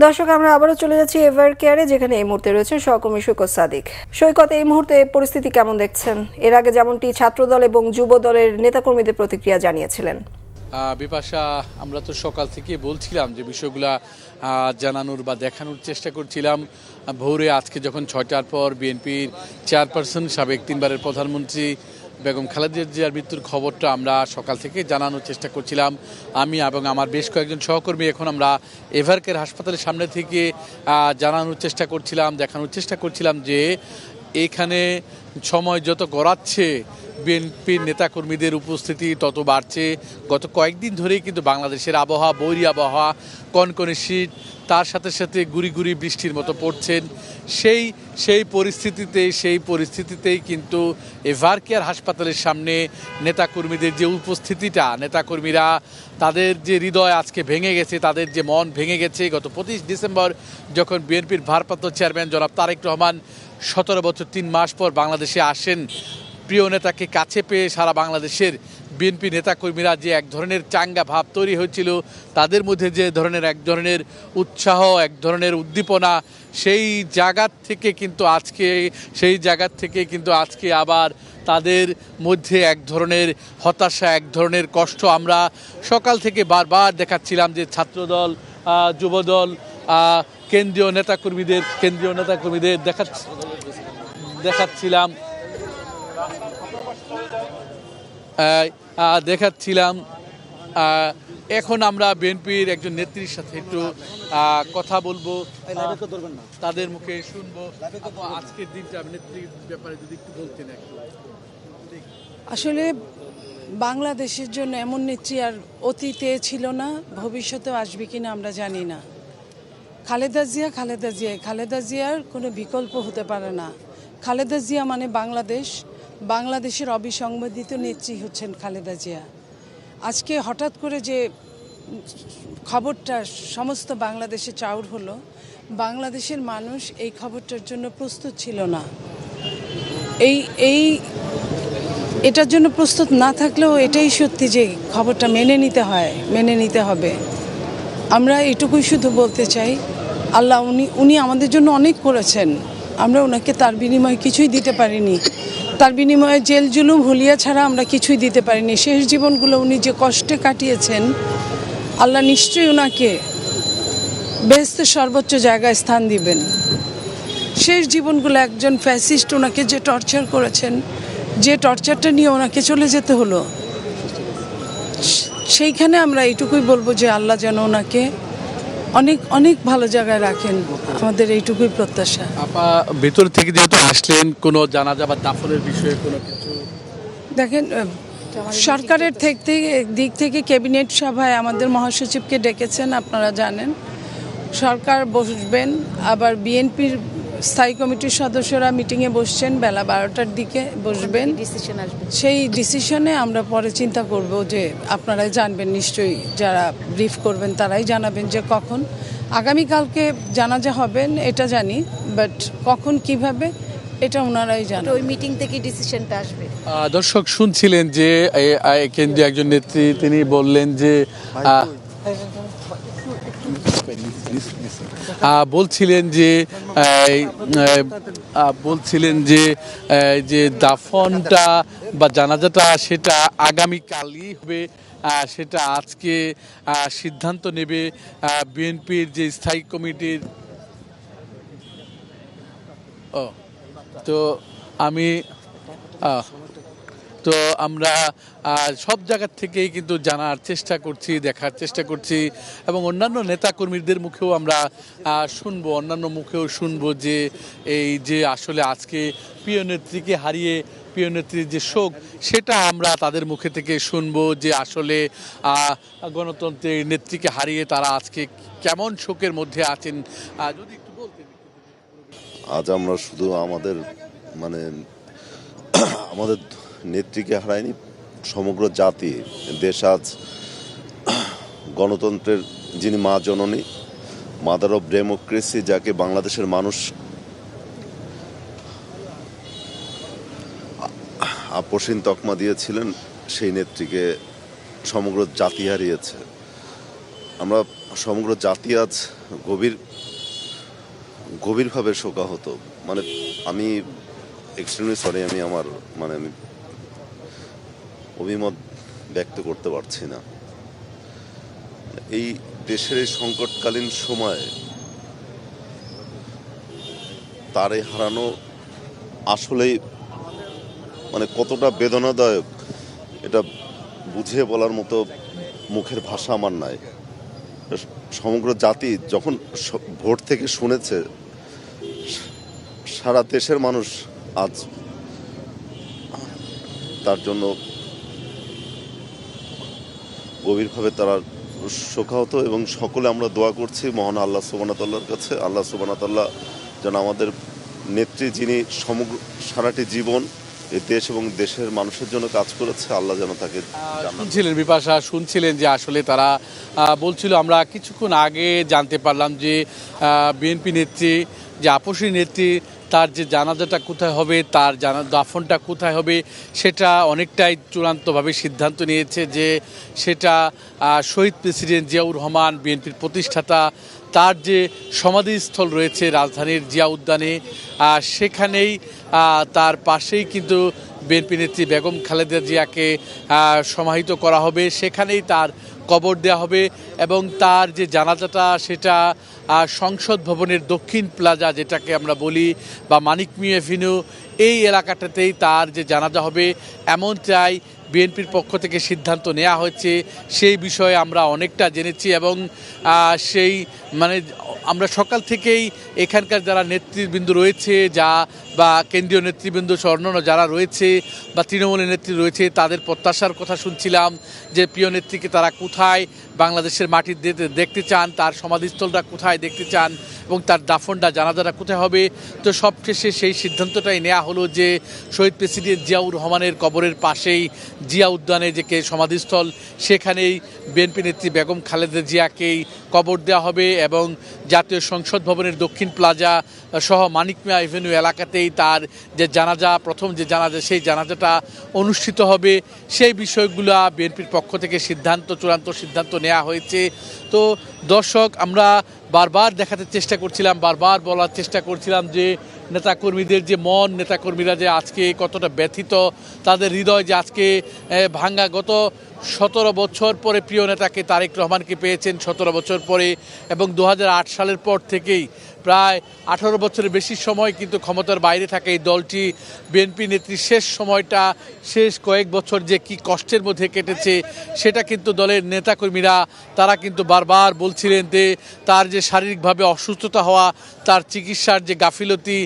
দর্শক, আমরা আবারও চলে যাচ্ছি এভার কেয়ারে, যেখানে এই মুহূর্তে রয়েছেন সহকর্মী সৈকত সাদিক। সৈকত, এই মুহূর্তে পরিস্থিতি কেমন দেখছেন? এর আগে যেমনটি ছাত্রদল এবং যুব দলের নেতাকর্মীদের প্রতিক্রিয়া জানিয়েছিলেন। বিপাশা, আমরা তো সকাল থেকে বলছিলাম যে বিষয়গুলা জানানোর বা দেখানোর চেষ্টা করছিলাম। ভোরে আজকে যখন 6টার পর বিএনপির চেয়ারপারসন, সাবেক 3বারের প্রধানমন্ত্রী বেগম খালেদা জিয়ার মৃত্যুর খবরটা আমরা সকাল থেকে জানানোর চেষ্টা করছিলাম। আমি এবং আমার বেশ কয়েকজন সহকর্মী এখন আমরা এভারকেয়ার হাসপাতালের সামনে থেকে জানানোর চেষ্টা করছিলাম, দেখানোর চেষ্টা করছিলাম যে এখানে সময় যত গড়াচ্ছে বিএনপির নেতাকর্মীদের উপস্থিতি তত বাড়ছে। গত কয়েকদিন ধরেই কিন্তু বাংলাদেশের আবহাওয়া, বৈরী আবহাওয়া, কনকনে শীত, তার সাথে সাথে গুড়ি গুড়ি বৃষ্টির মতো পড়ছেন। সেই পরিস্থিতিতেই কিন্তু এভারকেয়ার হাসপাতালের সামনে নেতাকর্মীদের যে উপস্থিতিটা, নেতাকর্মীরা তাদের যে হৃদয় আজকে ভেঙে গেছে, তাদের যে মন ভেঙে গেছে। গত 25 ডিসেম্বর যখন বিএনপির ভারপ্রাপ্ত চেয়ারম্যান জনাব তারেক রহমান 17 বছর 3 মাস পর বাংলাদেশে আসেন, প্রিয় নেতাকে কাছে পেয়ে সারা বাংলাদেশের বিএনপি নেতাকর্মীরা যে এক ধরনের চাঙ্গা ভাব তৈরি হয়েছিল, তাদের মধ্যে যে এক ধরনের উৎসাহ, এক ধরনের উদ্দীপনা, সেই জায়গা থেকে কিন্তু আজকে আবার তাদের মধ্যে এক ধরনের হতাশা, এক ধরনের কষ্ট আমরা সকাল থেকে বারবার দেখাচ্ছিলাম যে ছাত্রদল, যুবদল, কেন্দ্রীয় নেতাকর্মীদের দেখাচ্ছিলাম। এখন আমরা বিএনপির একজন নেত্রীর সাথে একটু কথা বলবো, তাদের মুখে শুনবো আজকের দিনটা নেত্রীর ব্যাপারে যদি একটু বলতেন। আসলে বাংলাদেশের জন্য এমন নেত্রী আর অতীতে ছিল না, ভবিষ্যতেও আসবে কিনা আমরা জানি না। খালেদা জিয়ার কোনো বিকল্প হতে পারে না। খালেদা জিয়া মানে বাংলাদেশের অবিসংবাদিত নেত্রী হচ্ছেন খালেদা জিয়া। আজকে হঠাৎ করে যে খবরটা সমস্ত বাংলাদেশে চাউর হলো, বাংলাদেশের মানুষ এই খবরটার জন্য প্রস্তুত ছিল না। এটার জন্য প্রস্তুত না থাকলেও এটাই সত্যি যে খবরটা মেনে নিতে হবে। আমরা এটুকুই শুধু বলতে চাই, আল্লাহ উনি আমাদের জন্য অনেক করেছেন, আমরা ওনাকে তার বিনিময়ে কিছুই দিতে পারিনি। তার বিনিময়ে জেল জুলুম হুলিয়া ছাড়া আমরা কিছুই দিতে পারিনি। শেষ জীবনগুলো উনি যে কষ্টে কাটিয়েছেন, আল্লাহ নিশ্চয়ই ওনাকে বেহেশতের সর্বোচ্চ জায়গায় স্থান দিবেন। শেষ জীবনগুলো একজন ফ্যাসিস্ট ওনাকে যে টর্চার করেছেন, যে টর্চারটা নিয়ে ওনাকে চলে যেতে হলো, সেইখানে আমরা এইটুকুই বলবো যে আল্লাহ যেন ওনাকে অনেক অনেক ভালো জায়গায় রাখেন, আমাদের এইটুকুই প্রত্যাশা। আপা, ভেতর থেকে যেহেতু আসলেন, কোনো জানাজা বা দাফনের বিষয়ে কোনো কিছু? দেখেন, সরকারের দিক থেকে ক্যাবিনেট সভায় আমাদের মহাসচিবকে ডেকেছেন, আপনারা জানেন। সরকার বসবেন, আবার বিএনপির স্থায়ী কমিটির সদস্যরা মিটিংয়ে বসছেন, বেলা 12টার দিকে বসবেন, সেই ডিসিশনে আমরা পরে চিন্তা করব। যে আপনারাই জানবেন নিশ্চয়ই, যারা ব্রিফ করবেন তারাই জানাবেন যে কখন। আগামীকালকে জানাজা হবেন এটা জানি, বাট কখন কিভাবে এটা ওনারাই জানেন। ওই মিটিং থেকে ডিসিশনটা আসবে। দর্শক শুনছিলেন যে কেন্দ্রীয় একজন নেত্রী, তিনি বললেন যে বলছিলেন যে দাফনটা বা জানাজাটা সেটা আগামীকালই হবে, সেটা আজকে সিদ্ধান্ত নেবে বিএনপির যে স্থায়ী কমিটির। তো আমরা সব জায়গার থেকেই কিন্তু জানার চেষ্টা করছি, দেখার চেষ্টা করছি, এবং অন্যান্য নেতাকর্মীদের মুখেও আমরা শুনবো যে এই যে আসলে আজকে প্রিয় নেত্রীকে হারিয়ে প্রিয় নেত্রীর যে শোক, সেটা আমরা তাদের মুখে থেকে শুনবো যে আসলে গণতন্ত্রের নেত্রীকে হারিয়ে তারা আজকে কেমন শোকের মধ্যে আছেন। যদি একটু বলতেন। আজ আমরা শুধু আমাদের নেত্রীকে হারায়নি, সমগ্র জাতি, দেশ আজ গণতন্ত্রের যিনি মা জননী, মাদার অফ ডেমোক্রেসি, যাকে বাংলাদেশের মানুষ আপসীন তকমা দিয়েছিলেন, সেই নেত্রীকে সমগ্র জাতি হারিয়েছে। আমরা সমগ্র জাতি আজ গভীরভাবে শোকাহত। মানে আমি এক্সট্রিমলি সরি, আমি অভিমত ব্যক্ত করতে পারছি না। এই দেশের এই সংকটকালীন সময়ে তারে হারানো আসলেই কতটা বেদনাদায়ক এটা বুঝিয়ে বলার মতো মুখের ভাষা আমার নাই। সমগ্র জাতি যখন ভোর থেকে শুনেছে, সারা দেশের মানুষ আজ তার জন্য গভীরভাবে তারা শোকাহত, এবং সকলে আমরা দোয়া করছি মহান আল্লাহ সুবহানাহু ওয়া তাআলার কাছে। আল্লাহ সুবহানাহু ওয়া তাআলা যেন আমাদের নেত্রী, যিনি সারাটি জীবন এই দেশ এবং দেশের মানুষের জন্য কাজ করেছে, আল্লাহ যেন তাকে শুনছিলেন বিপাশা, শুনছিলেন যে আসলে তারা বলছিল, আমরা কিছুক্ষণ আগে জানতে পারলাম যে বিএনপি নেত্রী, যে আপসী নেত্রী, তার যে জানাজাটা কোথায় হবে, তার দাফনটা কোথায় হবে, সেটা অনেকটাই চূড়ান্তভাবে সিদ্ধান্ত নিয়েছে যে সেটা শহীদ প্রেসিডেন্ট জিয়াউর রহমান, বিএনপির প্রতিষ্ঠাতা, তার যে সমাধিস্থল রয়েছে রাজধানীর জিয়া উদ্যানে, সেখানেই তার পাশেই কিন্তু বিএনপি নেত্রী বেগম খালেদা জিয়াকে সমাহিত করা হবে, সেখানেই তার কবর দেওয়া হবে। এবং তার যে জানাজাটা সেটা সংসদ ভবনের দক্ষিণ প্লাজা, যেটাকে আমরা বলি, বা মানিক মিয়া এভিনিউ, এই এলাকাটাতেই তার যে জানাজা হবে, এমনটাই বিএনপির পক্ষ থেকে সিদ্ধান্ত নেওয়া হয়েছে। সেই বিষয়ে আমরা অনেকটা জেনেছি, এবং সেই আমরা সকাল থেকেই এখানকার যারা নেতৃবৃন্দ রয়েছে, বা কেন্দ্রীয় নেতৃবৃন্দ অন্যান্য যারা রয়েছে, বা তৃণমূলের নেত্রী রয়েছে, তাদের প্রত্যাশার কথা শুনছিলাম যে প্রিয় নেত্রীকে তারা কোথায় বাংলাদেশের মাটি দেখতে চান, তার সমাধিস্থলটা কোথায় দেখতে চান, এবং তার দাফনটা, জানাজাটা কোথায় হবে। তো সবশেষে সেই সিদ্ধান্তটাই নেওয়া হলো যে শহীদ প্রেসিডেন্ট জিয়াউর রহমানের কবরের পাশেই জিয়া উদ্যানে যে সমাধিস্থল, সেখানেই বিএনপি নেত্রী বেগম খালেদা জিয়াকেই কবর দেওয়া হবে, এবং জাতীয় সংসদ ভবনের দক্ষিণ প্লাজা সহ মানিক মিয়া এভিনিউ এলাকাতেই তার যে জানাজা, প্রথম যে জানাজা, সেই জানাজাটা অনুষ্ঠিত হবে। সেই বিষয়গুলো বিএনপির পক্ষ থেকে চূড়ান্ত সিদ্ধান্ত নেওয়া হয়েছে। তো দর্শক, আমরা বারবার দেখাতে চেষ্টা করছিলাম, বারবার বলার চেষ্টা করছিলাম যে নেতাকর্মীদের যে মন, নেতাকর্মীরা যে আজকে কতটা ব্যথিত, তাদের হৃদয় যে আজকে ভাঙ্গা। গত 17 বছর পরে প্রিয় নেতাকে তারেক রহমানকে পেয়েছেন, 17 বছর পরে, এবং 2008 সালের পর থেকেই প্রায় 18 বছরের বেশি সময় কিন্তু ক্ষমতার বাইরে থাকে এই দলটি। বিএনপি নেত্রীর শেষ কয়েক বছর যে কি কষ্টের মধ্যে কেটেছে, সেটা কিন্তু দলের নেতাকর্মীরা তারা কিন্তু বারবার বলছিলেন যে তার যে শারীরিকভাবে অসুস্থতা হওয়া, তার চিকিৎসার যে গাফিলতি,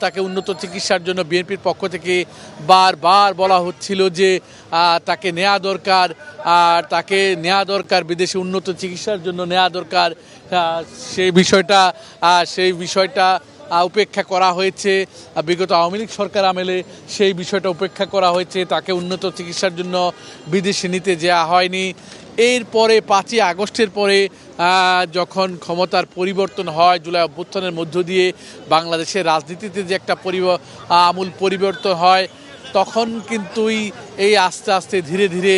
তাকে উন্নত চিকিৎসার জন্য বিএনপির পক্ষ থেকে বারবার বলা হচ্ছিল যে তাকে নেওয়া দরকার, বিদেশে উন্নত চিকিৎসার জন্য নেওয়া দরকার। সেই বিষয়টা উপেক্ষা করা হয়েছে। বিগত আওয়ামী লীগ সরকার আমলে সেই বিষয়টা উপেক্ষা করা হয়েছে, তাকে উন্নত চিকিৎসার জন্য বিদেশে নিতে যাওয়া হয়নি। এরপরে 5ই আগস্টের পরে যখন ক্ষমতার পরিবর্তন হয়, জুলাই অভ্যুত্থানের মধ্য দিয়ে বাংলাদেশের রাজনীতিতে যে একটা আমূল পরিবর্তন হয়, তখন কিন্তু এই আস্তে আস্তে ধীরে ধীরে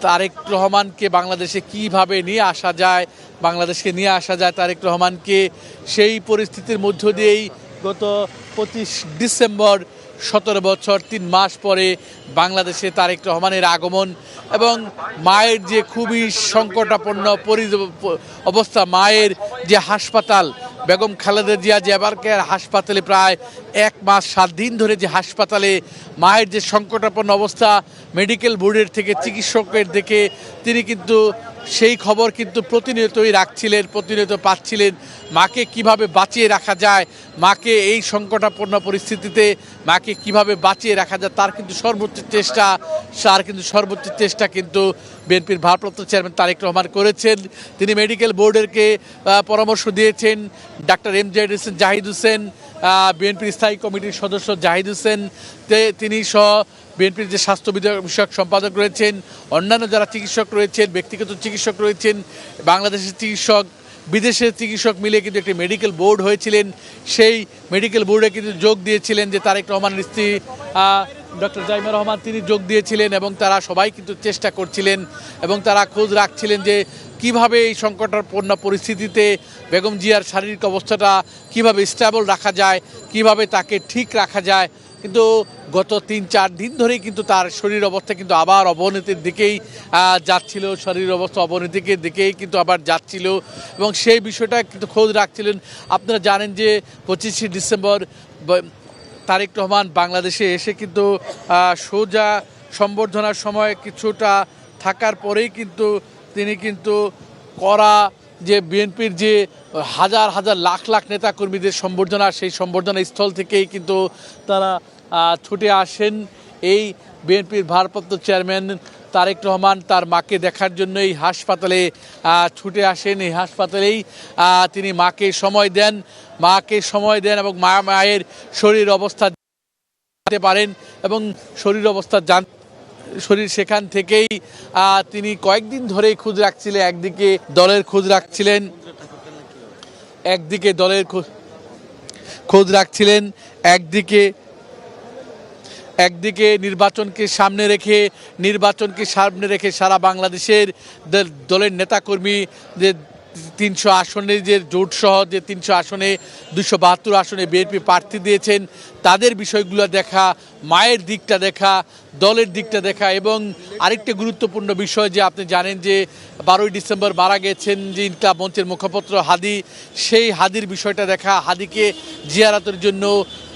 তারেক রহমানকে বাংলাদেশে কিভাবে নিয়ে আসা যায়, তারেক রহমানকে, সেই পরিস্থিতির মধ্য দিয়েই গত 25 ডিসেম্বর 17 বছর 3 মাস পরে বাংলাদেশে তারেক রহমানের আগমন। এবং মায়ের যে খুবই সংকটাপন্ন অবস্থা, মায়ের যে হাসপাতাল, বেগম খালেদা জিয়া যে এবারকার হাসপাতালে প্রায় 1 মাস 7 দিন ধরে যে হাসপাতালে মায়ের যে সংকটাপন্ন অবস্থা, মেডিকেল বোর্ডের থেকে, চিকিৎসকের থেকে তিনি কিন্তু সেই খবর কিন্তু প্রতিনিয়তই প্রতিনিয়ত পাচ্ছিলেন। মাকে কিভাবে বাঁচিয়ে রাখা যায়, মাকে এই সংকটাপন্ন পরিস্থিতিতে মাকে কিভাবে বাঁচিয়ে রাখা যায়, তার কিন্তু সর্বোচ্চ চেষ্টা কিন্তু বিএনপির ভারপ্রাপ্ত চেয়ারম্যান তারেক রহমান করেছেন। তিনি মেডিকেল বোর্ডেরকে পরামর্শ দিয়েছেন। ডাক্তার এমজেড হোসেন জাহিদ হোসেন, বিএনপির স্থায়ী কমিটির সদস্য জাহিদ হোসেন, তিনি সহ বিএনপির যে স্বাস্থ্য বিষয়ক সম্পাদক রয়েছেন, অন্যান্য যারা চিকিৎসক রয়েছেন, ব্যক্তিগত চিকিৎসক রয়েছেন, বাংলাদেশের চিকিৎসক, বিদেশের চিকিৎসক মিলে কিন্তু একটি মেডিকেল বোর্ড হয়েছিলেন। সেই মেডিকেল বোর্ডে কিন্তু যোগ দিয়েছিলেন যে তারেক রহমানের স্ত্রী ডক্টর জাইমা রহমান তিনি যোগ দিয়েছিলেন এবং তারা সবাই কিন্তু চেষ্টা করছিলেন এবং তারা খোঁজ রাখছিলেন যে কিভাবে এই সংকটাপন্ন পরিস্থিতিতে বেগম জিয়ার শারীরিক অবস্থাটা কিভাবে স্টেবল রাখা যায়, কিভাবে তাকে ঠিক রাখা যায়। কিন্তু গত 3-4 দিন ধরেই কিন্তু তার শরীর অবস্থা কিন্তু আবার অবনতির দিকেই যাচ্ছিল, শরীর অবস্থা অবনতির দিকেই কিন্তু আবার যাচ্ছিল এবং সেই বিষয়টা কিন্তু খোঁজ রাখছিলেন। আপনারা জানেন যে 25শে ডিসেম্বর তারেক রহমান বাংলাদেশে এসে কিন্তু সোজা সম্বর্ধনার সময় কিছুটা থাকার পরেই কিন্তু তিনি কিন্তু করা যে বিএনপির যে হাজার হাজার লাখ লাখ নেতাকর্মীদের সম্বর্ধনা, সেই সম্বর্ধনা স্থল থেকেই কিন্তু তারা ছুটে আসেন এই বিএনপির ভারপ্রাপ্ত চেয়ারম্যান তারেক রহমান তার মাকে দেখার জন্য এই হাসপাতালে ছুটে আসেন। এই হাসপাতালেই তিনি মাকে সময় দেন এবং মায়ের শরীর অবস্থা জানতে পারেন এবং শরীর সেখান থেকেই তিনি কয়েকদিন ধরেই খোঁজ রাখছিলেন। একদিকে দলের খোঁজ রাখছিলেন, একদিকে নির্বাচনকে সামনে রেখে সারা বাংলাদেশের দলের নেতাকর্মী যে 300 আসনে যে জোট সহ যে 300 আসনে 272 আসনে বিএনপি প্রার্থী দিয়েছেন তাদের বিষয়গুলো দেখা, মায়ের দিকটা দেখা, দলের দিকটা দেখা এবং আরেকটা গুরুত্বপূর্ণ বিষয় যে আপনি জানেন যে 12ই ডিসেম্বর মারা গেছেন যে ইনকলাব মঞ্চের মুখপত্র হাদি, সেই হাদির বিষয়টা দেখা, হাদিকে জিয়ারতের জন্য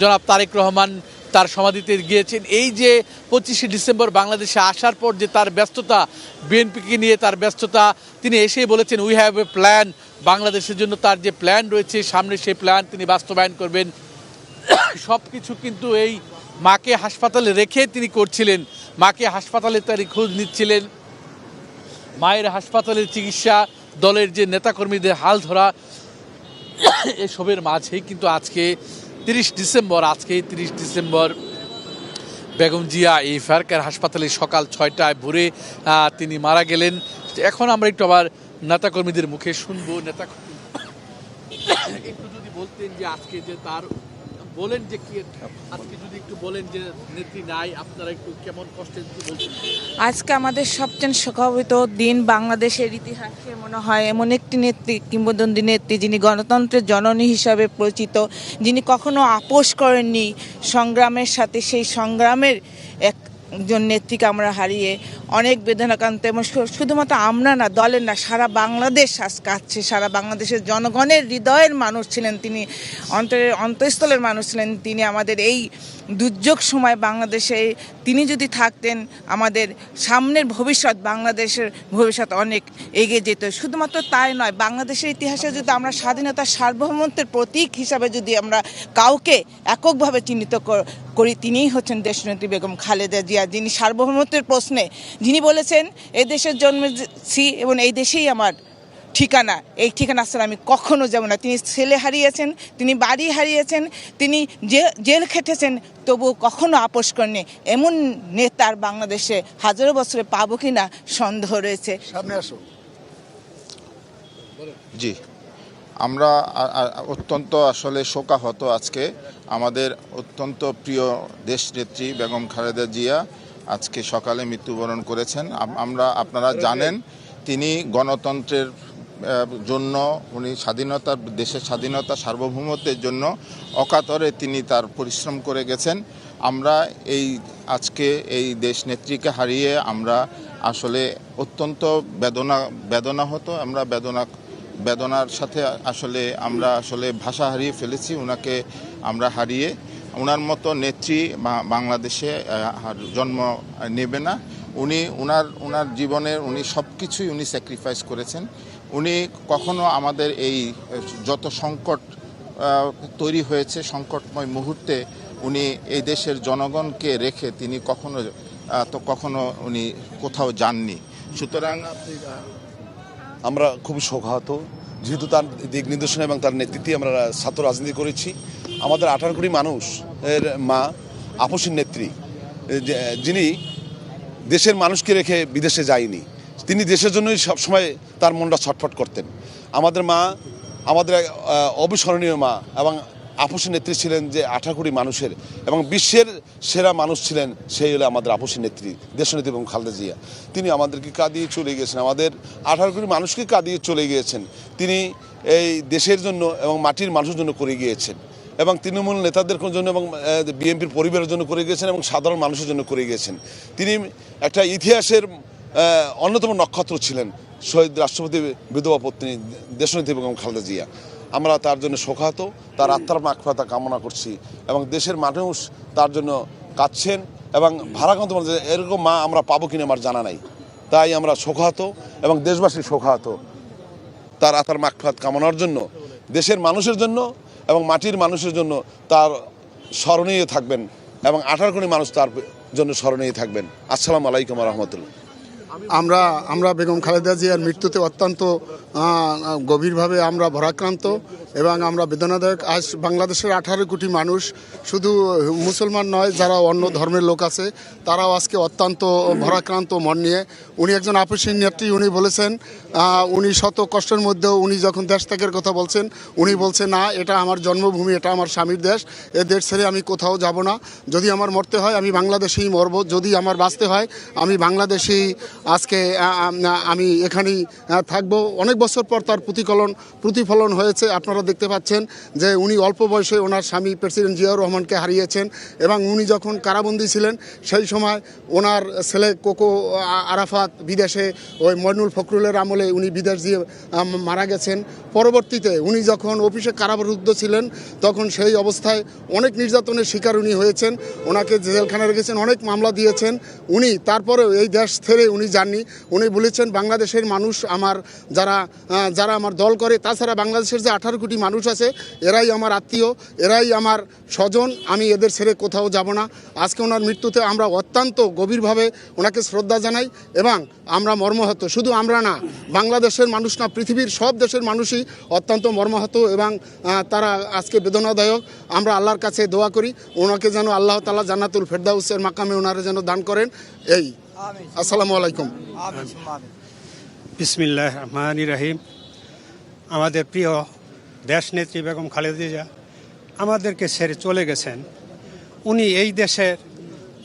জনাব তারেক রহমান তার সমাধিতে গিয়েছেন। এই যে 25শে ডিসেম্বর বাংলাদেশে আসার পর যে তার ব্যস্ততা, বিএনপিকে নিয়ে তার ব্যস্ততা, তিনি এসেই বলেছেন উই হ্যাভ এ প্ল্যান, বাংলাদেশের জন্য তার যে প্ল্যান রয়েছে সামনে সেই প্ল্যান তিনি বাস্তবায়ন করবেন। সব কিছু কিন্তু এই মাকে হাসপাতালে রেখে তিনি করছিলেন। মাকে হাসপাতালে তার খোঁজ নিচ্ছিলেন, মায়ের হাসপাতালের চিকিৎসা, দলের যে নেতাকর্মীদের হাল ধরা, এসবের মাঝেই কিন্তু আজকে 30 ডিসেম্বর বেগম জিয়া এই ফারকার হাসপাতালে সকাল 6টায় ভোরে তিনি মারা গেলেন। এখন আমরা একটু আবার নেতাকর্মীদের মুখে শুনবো। একটু যদি বলতেন যে আজকে যে তার বলেন যে কি আজকে যদি একটু বলেন যে নেত্রী নাই, আপনারা একটু কেমন কষ্টে বলছেন? আজকে আমাদের সবচেয়ে শোকাহত দিন। বাংলাদেশের ইতিহাসে মনে হয় এমন একটি নেত্রী, কিংবদন্তি নেত্রী, যিনি গণতন্ত্রের জননী হিসাবে পরিচিত, যিনি কখনো আপোষ করেননি সংগ্রামের সাথে, সেই সংগ্রামের একজন নেত্রীকে আমরা হারিয়ে অনেক বেদনাকান্ত এবং শুধুমাত্র আমরা না, দলের না, সারা বাংলাদেশ আজ কাঁদছে। সারা বাংলাদেশের জনগণের হৃদয়ের মানুষ ছিলেন তিনি, অন্তঃস্থলের মানুষ ছিলেন তিনি। আমাদের এই দুর্যোগ সময় বাংলাদেশে তিনি যদি থাকতেন, আমাদের সামনের ভবিষ্যৎ, বাংলাদেশের ভবিষ্যৎ অনেক এগিয়ে যেত। শুধুমাত্র তাই নয়, বাংলাদেশের ইতিহাসে যদি আমরা স্বাধীনতার সার্বভৌমত্বের প্রতীক হিসাবে যদি আমরা কাউকে এককভাবে চিহ্নিত করি, তিনিই হচ্ছেন দেশনেত্রী বেগম খালেদা জিয়া, যিনি সার্বভৌমত্বের প্রশ্নে যিনি বলেছেন এই দেশের জন্মেছি এবং এই দেশেই আমার ঠিকানা, এই ঠিকানা ছাড়া আমি কখনো যাব না। তিনি ছেলে হারিয়েছেন, তিনি বাড়ি হারিয়েছেন, তিনি জেল খেটেছেন, তবুও কখনো আপোষ করেননি। এমন নেতার বাংলাদেশে হাজারো বছরে পাবো কি না সন্দেহ রয়েছে। সামনে আসো। জি, আমরা অত্যন্ত আসলে শোকাহত। আজকে আমাদের অত্যন্ত প্রিয় দেশনেত্রী বেগম খালেদা জিয়া আজকে সকালে মৃত্যুবরণ করেছেন। আপনারা জানেন তিনি গণতন্ত্রের জন্য, উনি দেশের স্বাধীনতা সার্বভৌমত্বের জন্য অকাতরে তিনি তার পরিশ্রম করে গেছেন। আমরা আজকে এই দেশনেত্রীকে হারিয়ে আমরা আসলে অত্যন্ত বেদনাহত। আমরা বেদনার সাথে আমরা ভাষা হারিয়ে ফেলেছি। ওনাকে আমরা হারিয়ে, ওনার মতো নেত্রী বাংলাদেশে জন্ম নেবে না। ওনার জীবনের সব কিছুই উনি স্যাক্রিফাইস করেছেন। উনি কখনো আমাদের এই যত সংকট তৈরি হয়েছে, সংকটময় মুহূর্তে উনি এই দেশের জনগণকে রেখে তিনি কখনো উনি কোথাও যাননি। সুতরাং আমরা খুব শোকাহত, যেহেতু তার দিক নির্দেশনা এবং তার নেতৃত্বে আমরা ছাত্র রাজনীতি করেছি। আমাদের 18 কোটি মানুষের মা, আপসীর নেত্রী, যিনি দেশের মানুষকে রেখে বিদেশে যায়নি, তিনি দেশের জন্যই সবসময় তার মনটা ছটফট করতেন। আমাদের মা, আমাদের অবিস্মরণীয় মা এবং আপসী নেত্রী ছিলেন যে 18 কোটি মানুষের এবং বিশ্বের সেরা মানুষ ছিলেন, সেই হলো আমাদের আপসী নেত্রী দেশনেত্রী এবং খালেদা জিয়া। তিনি আমাদেরকে কাঁদিয়ে চলে গিয়েছেন, আমাদের 18 কোটি মানুষকে কাঁদিয়ে চলে গিয়েছেন। তিনি এই দেশের জন্য এবং মাটির মানুষের জন্য করে গিয়েছেন এবং তৃণমূল নেতাদের জন্য এবং বিএনপির পরিবারের জন্য করে গিয়েছেন এবং সাধারণ মানুষের জন্য করে গিয়েছেন। তিনি একটা ইতিহাসের অন্যতম নক্ষত্র ছিলেন, শহীদ রাষ্ট্রপতি বিধবা পত্নী দেশনেত্রী বেগম খালেদা জিয়া। আমরা তার জন্য শোকাহত, তার আত্মার মাগফিরাত কামনা করছি এবং দেশের মানুষ তার জন্য কাঁদছেন এবং ভারাক্রান্ত মানুষ, এরকম মা আমরা পাবো কিনা আমার জানা নাই। তাই আমরা শোকাহত এবং দেশবাসী শোকাহত। তার আত্মার মাগফিরাত কামনার জন্য, দেশের মানুষের জন্য এবং মাটির মানুষের জন্য তার স্মরণীয় থাকবেন এবং 18 কোটি মানুষ তার জন্য স্মরণীয় থাকবেন। আসসালামু আলাইকুম ওয়া রাহমাতুল্লাহ। আমরা বেগম খালেদা জিয়ার মৃত্যুতে অত্যন্ত গভীরভাবে আমরা ভারাক্রান্ত এবং আমরা বেদনাদায়ক। আজ বাংলাদেশের 18 কোটি মানুষ, শুধু মুসলমান নয়, যারা অন্য ধর্মের লোক আছে তারাও আজকে অত্যন্ত ভারাক্রান্ত মন নিয়ে। উনি একজন আপসী নেত্রী। উনি বলেছেন, উনি শত কষ্টের মধ্যেও উনি যখন দেশ ত্যাগের কথা বলছেন, উনি বলছেন না, এটা আমার জন্মভূমি, এটা আমার স্বামীর দেশ, এ দেশ ছেড়ে আমি কোথাও যাব না। যদি আমার মরতে হয় আমি বাংলাদেশেই মরব, যদি আমার বাঁচতে হয় আমি বাংলাদেশেই আজকে আমি এখানেই থাকবো। অনেক বছর পর তার প্রতিফলন হয়েছে। আপনারা দেখতে পাচ্ছেন যে উনি অল্প বয়সে ওনার স্বামী প্রেসিডেন্ট জিয়াউর রহমানকে হারিয়েছেন এবং উনি যখন কারাবন্দী ছিলেন সেই সময় ওনার ছেলে কোকো আরাফাত বিদেশে ওই মইনুল ফখরুলের আমলে উনি বিদেশ দিয়ে মারা গেছেন। পরবর্তীতে উনি যখন অফিসে কারারুদ্ধ ছিলেন তখন সেই অবস্থায় অনেক নির্যাতনের শিকার উনি হয়েছেন, ওনাকে জেলখানায় রেখেছেন, অনেক মামলা দিয়েছেন। উনি তারপরেও এই দেশ ছেড়ে উনি যাননি। উনি বলেছেন বাংলাদেশের মানুষ আমার, যারা আমার দল করে, তাছাড়া বাংলাদেশের যে 18 কোটি মানুষ আছে এরাই আমার আত্মীয়, এরাই আমার স্বজন, আমি এদের ছেড়ে কোথাও যাব না। আজকে ওনার মৃত্যুতে আমরা অত্যন্ত গভীরভাবে ওনাকে শ্রদ্ধা জানাই এবং আমরা মর্মাহত। শুধু আমরা না, বাংলাদেশের মানুষ না, পৃথিবীর সব দেশের মানুষই অত্যন্ত মর্মাহত এবং তারা আজকে বেদনাদায়ক। আমরা আল্লাহর কাছে দোয়া করি ওনাকে যেন আল্লাহ তাআলা জান্নাতুল ফেরদাউসের মাকামে ওনারা যেন দান করেন। এই আসসালামু আলাইকুম। বিসমিল্লাহির রহমানির রহিম। আমাদের প্রিয় দেশনেত্রী বেগম খালেদা জিয়া আমাদেরকে ছেড়ে চলে গেছেন। উনি এই দেশের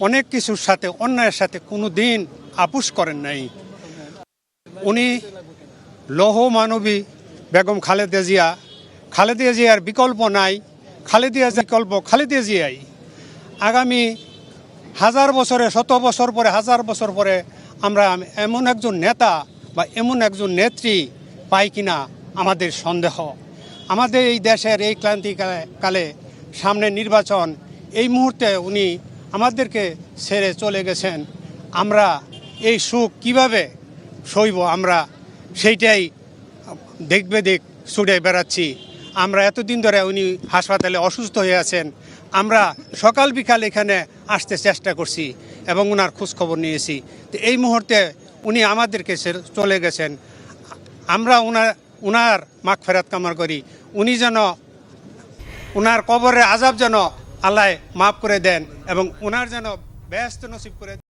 অনেক কিছুর সাথে, অন্যায়ের সাথে কোনো দিন আপোষ করেন নাই। উনি লৌহ মানবী বেগম খালেদা জিয়ার বিকল্প নাই। খালেদা বিকল্প খালেদা জিয়াই। আগামী হাজার বছরে, শত বছর পরে, হাজার বছর পরে আমরা এমন একজন নেতা বা এমন একজন নেত্রী পাই কিনা আমাদের সন্দেহ। আমাদের এই দেশের এই ক্রান্তিকালে সামনে নির্বাচন, এই মুহূর্তে উনি আমাদেরকে ছেড়ে চলে গেছেন। আমরা এই সুখ কিভাবে সইব, আমরা সেইটাই দিক ছুটে বেড়াচ্ছি। আমরা এতদিন ধরে, উনি হাসপাতালে অসুস্থ হয়ে আছেন, আমরা সকাল বিকাল এখানে আসতে চেষ্টা করছি এবং ওনার খোঁজখবর নিয়েছি। তো এই মুহূর্তে উনি আমাদেরকে চলে গেছেন। আমরা ওনার মাগফিরাত কামনা করি। উনি যেন, ওনার কবরের আযাব যেন আল্লাহ মাফ করে দেন এবং ওনার যেন বেহেশত নসিব করে দেন।